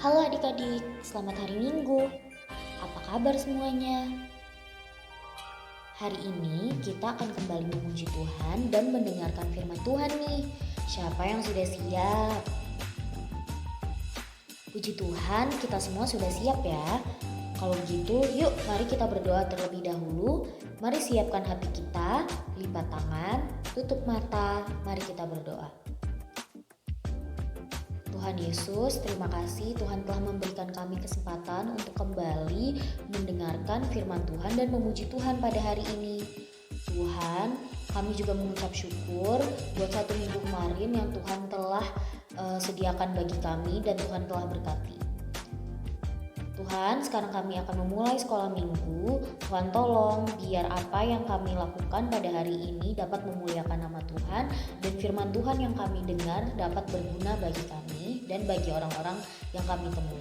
Halo adik-adik, selamat hari Minggu. Apa kabar semuanya? Hari ini kita akan kembali memuji Tuhan dan mendengarkan firman Tuhan nih. Siapa yang sudah siap? Puji Tuhan, kita semua sudah siap ya. Kalau begitu, yuk mari kita berdoa terlebih dahulu. Mari siapkan hati kita, lipat tangan, tutup mata, mari kita berdoa. Tuhan Yesus, terima kasih Tuhan telah memberikan kami kesempatan untuk kembali mendengarkan firman Tuhan dan memuji Tuhan pada hari ini. Tuhan, kami juga mengucap syukur buat 1 minggu kemarin yang Tuhan telah sediakan bagi kami dan Tuhan telah berkati. Tuhan, sekarang kami akan memulai sekolah minggu. Tuhan tolong biar apa yang kami lakukan pada hari ini dapat memuliakan nama Tuhan dan firman Tuhan yang kami dengar dapat berguna bagi kami dan bagi orang-orang yang kami temui.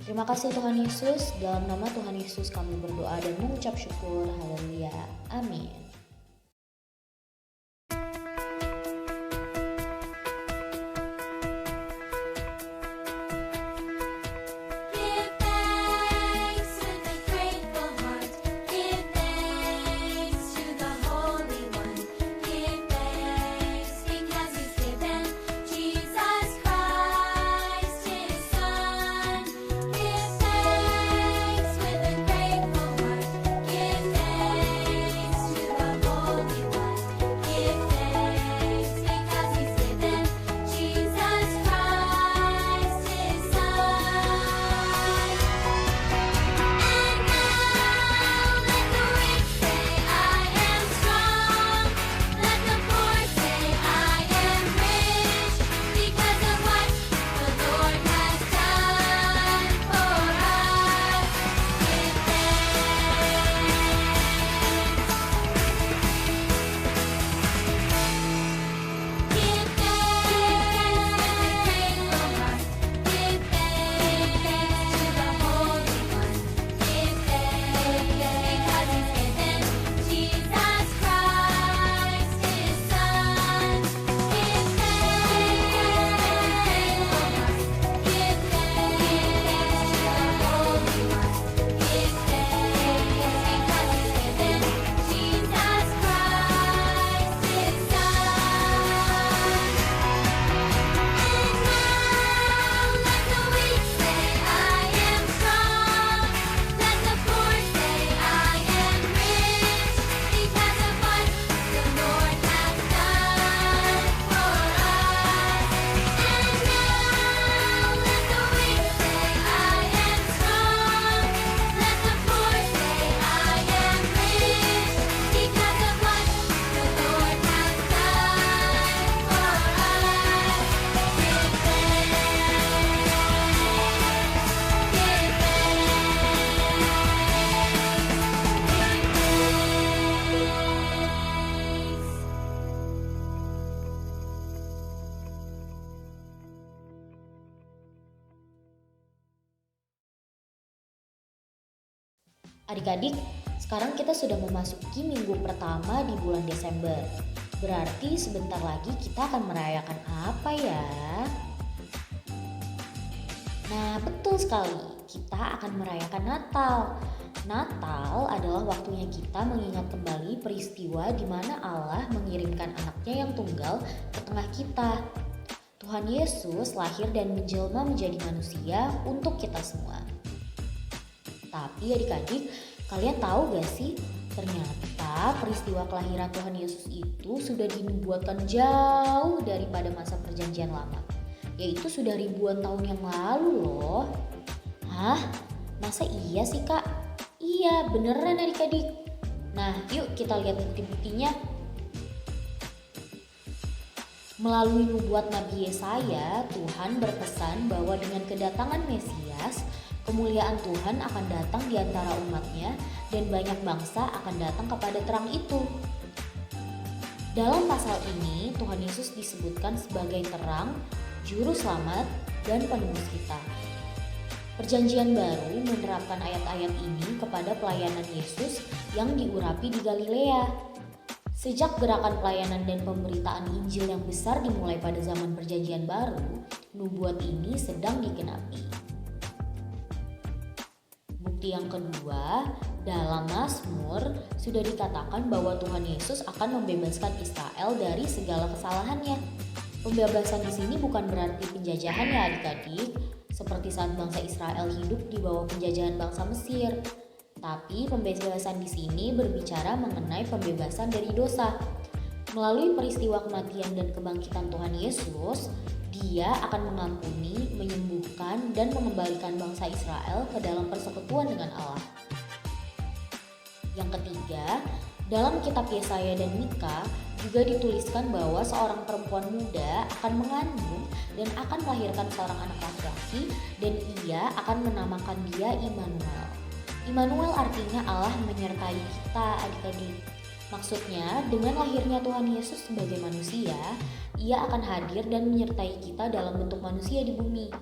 Terima kasih Tuhan Yesus, dalam nama Tuhan Yesus kami berdoa dan mengucap syukur. Haleluya. Amin. Adik-adik, sekarang kita sudah memasuki minggu pertama di bulan Desember. Berarti sebentar lagi kita akan merayakan apa ya? Nah, betul sekali. Kita akan merayakan Natal. Natal adalah waktunya kita mengingat kembali peristiwa di mana Allah mengirimkan anaknya yang tunggal ke tengah kita. Tuhan Yesus lahir dan menjelma menjadi manusia untuk kita semua. Tapi adik-adik, kalian tahu gak sih? Ternyata peristiwa kelahiran Tuhan Yesus itu sudah dinubuatkan jauh daripada masa perjanjian lama. Yaitu sudah ribuan tahun yang lalu loh. Hah? Masa iya sih kak? Iya beneran adik-adik. Nah yuk kita lihat bukti-buktinya. Melalui nubuat Nabi Yesaya, Tuhan berpesan bahwa dengan kedatangan Mesias, kemuliaan Tuhan akan datang di antara umatnya dan banyak bangsa akan datang kepada terang itu. Dalam pasal ini, Tuhan Yesus disebutkan sebagai terang, juru selamat, dan penebus kita. Perjanjian Baru menerapkan ayat-ayat ini kepada pelayanan Yesus yang diurapi di Galilea. Sejak gerakan pelayanan dan pemberitaan Injil yang besar dimulai pada zaman Perjanjian Baru, nubuat ini sedang digenapi. Bukti yang kedua, dalam Mazmur sudah dikatakan bahwa Tuhan Yesus akan membebaskan Israel dari segala kesalahannya. Pembebasan di sini bukan berarti penjajahan ya adik-adik, seperti saat bangsa Israel hidup di bawah penjajahan bangsa Mesir. Tapi pembebasan di sini berbicara mengenai pembebasan dari dosa. Melalui peristiwa kematian dan kebangkitan Tuhan Yesus, Dia akan mengampuni, menyembuhkan, dan mengembalikan bangsa Israel ke dalam persekutuan dengan Allah. Yang ketiga, dalam kitab Yesaya dan Mika juga dituliskan bahwa seorang perempuan muda akan mengandung dan akan melahirkan seorang anak laki-laki dan ia akan menamakan dia Immanuel. Immanuel artinya Allah menyertai kita adik-adik. Maksudnya, dengan lahirnya Tuhan Yesus sebagai manusia, Ia akan hadir dan menyertai kita dalam bentuk manusia di bumi.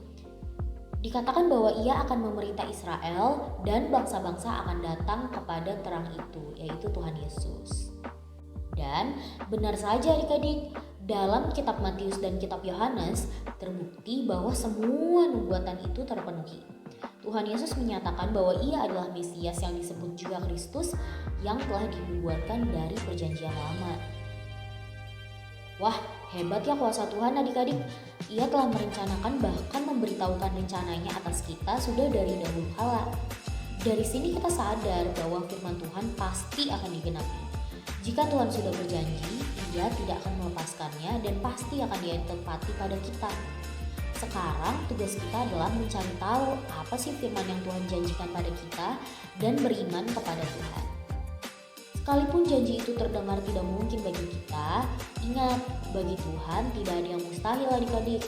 Dikatakan bahwa Ia akan memerintah Israel dan bangsa-bangsa akan datang kepada terang itu, yaitu Tuhan Yesus. Dan benar saja adik-adik, dalam kitab Matius dan kitab Yohanes terbukti bahwa semua nubuatan itu terpenuhi. Tuhan Yesus menyatakan bahwa Ia adalah Mesias yang disebut juga Kristus yang telah dibuatkan dari perjanjian lama. Wah, hebat ya kuasa Tuhan adik-adik. Ia telah merencanakan bahkan memberitahukan rencananya atas kita sudah dari dahulu kala. Dari sini kita sadar bahwa firman Tuhan pasti akan digenapi. Jika Tuhan sudah berjanji, Ia tidak akan melepaskannya dan pasti akan Dia tepati pada kita. Sekarang tugas kita adalah mencari tahu apa sih firman yang Tuhan janjikan pada kita dan beriman kepada Tuhan. Sekalipun janji itu terdengar tidak mungkin bagi kita, ingat, bagi Tuhan tidak ada yang mustahil adik-adik.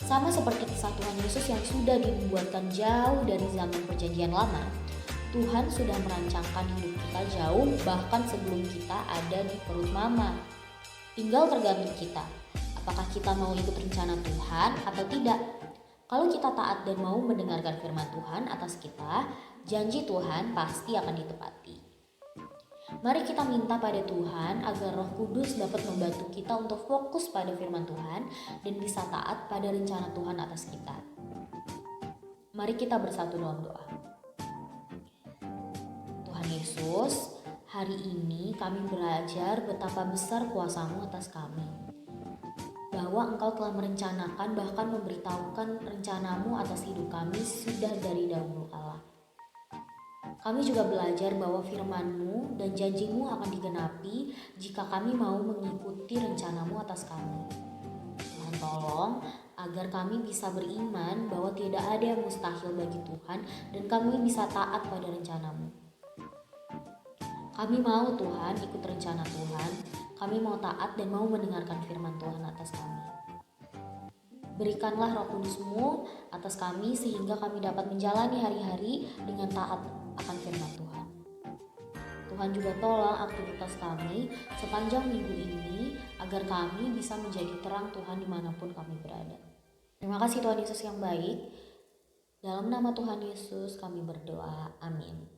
Sama seperti kisah Tuhan Yesus yang sudah dibuatkan jauh dari zaman perjanjian lama, Tuhan sudah merancangkan hidup kita jauh bahkan sebelum kita ada di perut mama. Tinggal tergantung kita, apakah kita mau ikut rencana Tuhan atau tidak. Kalau kita taat dan mau mendengarkan firman Tuhan atas kita, janji Tuhan pasti akan ditepati. Mari kita minta pada Tuhan agar Roh Kudus dapat membantu kita untuk fokus pada firman Tuhan dan bisa taat pada rencana Tuhan atas kita. Mari kita bersatu dalam doa. Tuhan Yesus, hari ini kami belajar betapa besar kuasa-Mu atas kami. Bahwa Engkau telah merencanakan bahkan memberitahukan rencana-Mu atas hidup kami sudah dari dahulu kala. Kami juga belajar bahwa firman-Mu dan janji-Mu akan digenapi jika kami mau mengikuti rencana-Mu atas kami. Tuhan tolong agar kami bisa beriman bahwa tidak ada yang mustahil bagi Tuhan dan kami bisa taat pada rencana-Mu. Kami mau Tuhan ikut rencana Tuhan, kami mau taat dan mau mendengarkan firman Tuhan atas kami. Berikanlah Roh Kudus-Mu atas kami sehingga kami dapat menjalani hari-hari dengan taat akan firman Tuhan. Tuhan juga tolong aktivitas kami sepanjang minggu ini agar kami bisa menjadi terang Tuhan dimanapun kami berada. Terima kasih Tuhan Yesus yang baik. Dalam nama Tuhan Yesus kami berdoa. Amin.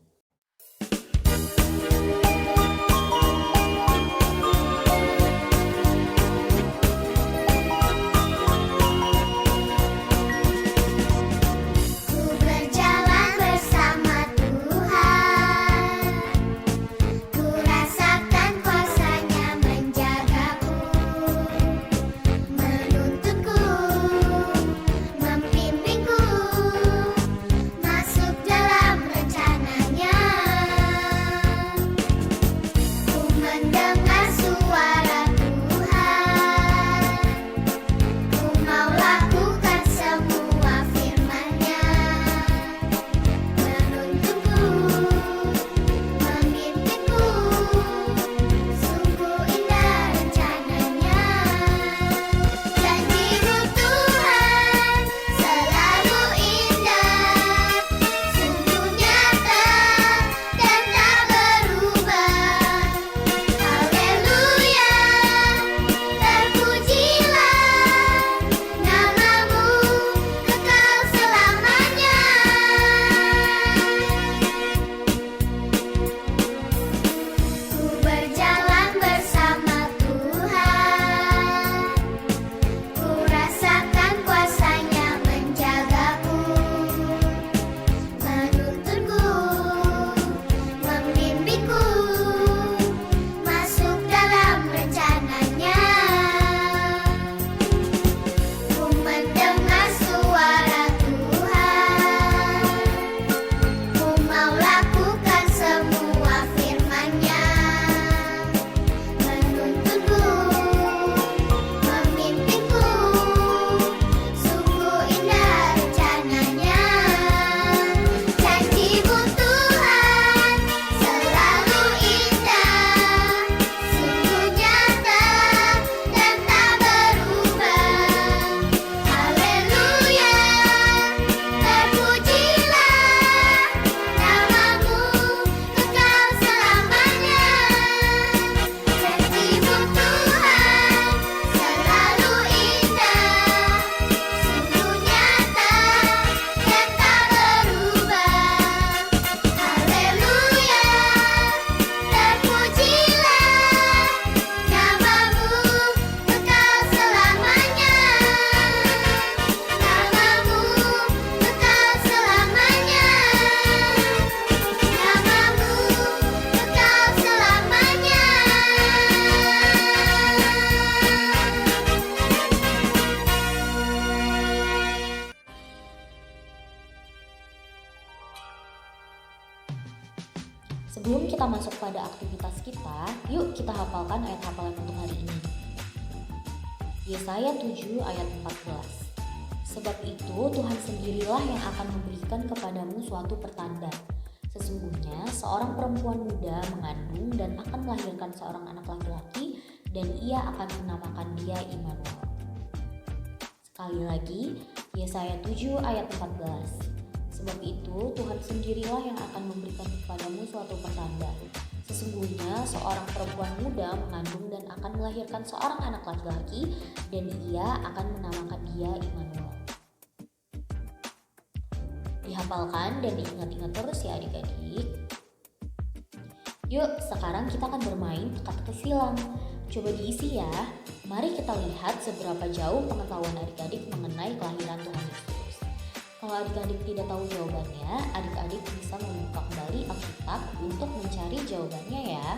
Sebelum kita masuk pada aktivitas kita, yuk kita hafalkan ayat hafalan untuk hari ini. Yesaya 7 ayat 14. Sebab itu Tuhan sendirilah yang akan memberikan kepadamu suatu pertanda. Sesungguhnya seorang perempuan muda mengandung dan akan melahirkan seorang anak laki-laki, dan ia akan menamakan dia Immanuel. Sekali lagi, Yesaya 7 ayat 14. Sebab itu Tuhan sendirilah yang akan memberikan kepadamu suatu pertanda. Sesungguhnya seorang perempuan muda mengandung dan akan melahirkan seorang anak laki-laki, dan ia akan menamakan dia Immanuel. Dihafalkan dan diingat-ingat terus ya adik-adik. Yuk, sekarang kita akan bermain teka-teki silang. Coba diisi ya. Mari kita lihat seberapa jauh pengetahuan adik-adik mengenai kelahiran Tuhan Yesus. Kalau adik-adik tidak tahu jawabannya, adik-adik bisa membuka kembali Alkitab untuk mencari jawabannya ya.